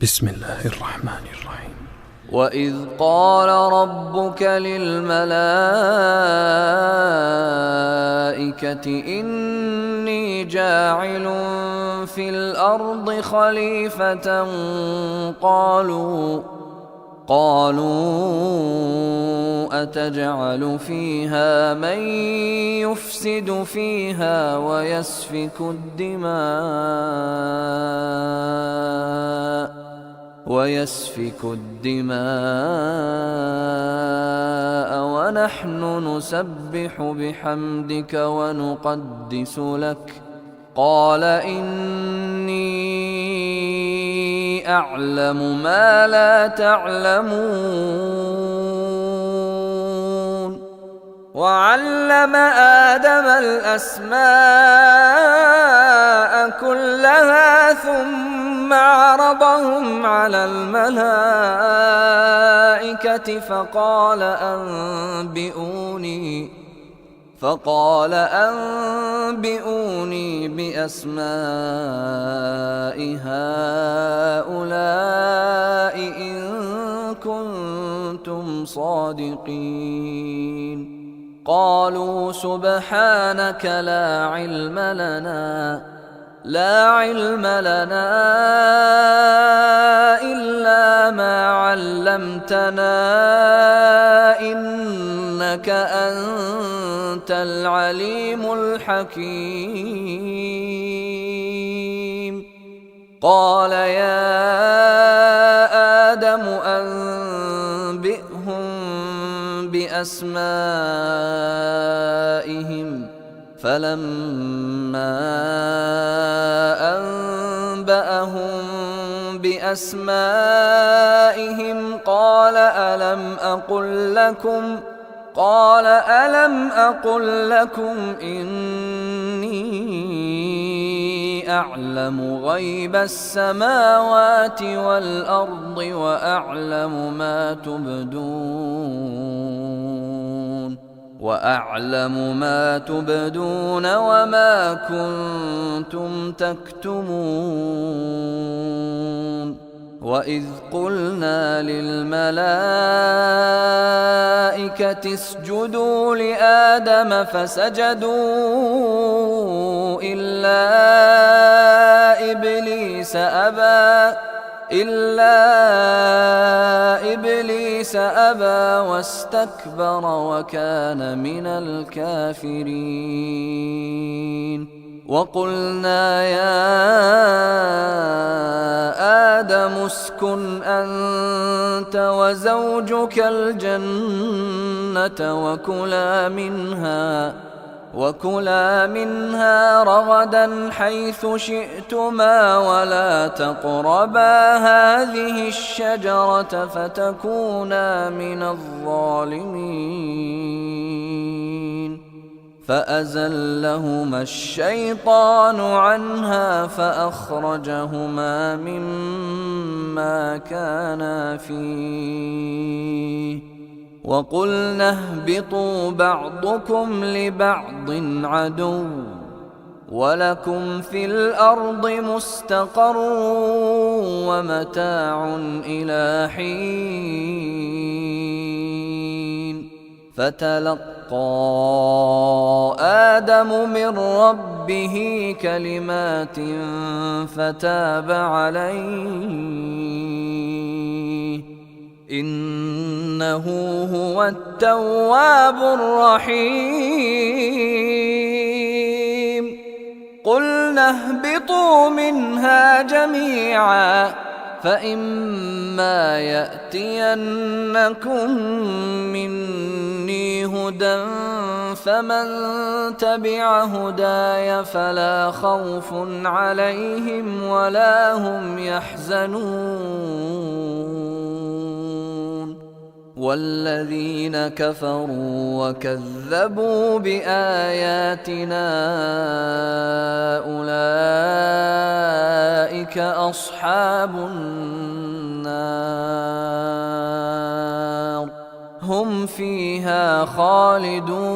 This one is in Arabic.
بسم الله الرحمن الرحيم. وإذ قال ربك للملائكة إني جاعل في الأرض خليفة قالوا أتجعل فيها من يفسد فيها ويسفك الدماء ونحن نسبح بحمدك ونقدس لك قال إني أعلم ما لا تعلمون وعلم آدم الأسماء كلها ثم عرضهم على الملائكة فقال أنبئوني بأسماء هؤلاء إن كنتم صادقين قالوا سبحانك لا علم لنا إلا ما علمتنا إنك أنت العليم الحكيم قال يا آدم أنبئهم بأسمائهم فلما أنبأهم بأسمائهم قال ألم أقل لكم إني أعلم غيب السماوات والأرض وأعلم ما تبدون وما كنتم تكتمون وإذ قلنا للملائكة اسجدوا لآدم فسجدوا إلا إبليس أبى واستكبر وكان من الكافرين وقلنا يا آدم اسكن أنت وزوجك الجنة وكلا منها رغدا حيث شئتما ولا تقربا هذه الشجرة فتكونا من الظالمين فأزلهما الشيطان عنها فأخرجهما مما كانا فيه وقلنا اهبطوا بعضكم لبعض عدو ولكم في الأرض مستقر ومتاع إلى حين فتلقى آدم من ربه كلمات فتاب عليه إنه هو التواب الرحيم قلنا اهبطوا منها جميعا فإما يأتينكم مني هدى فمن تبع هداي فلا خوف عليهم ولا هم يحزنون والذين كفروا وكذبوا بآياتنا أولئك أصحاب النار هم فيها خالدون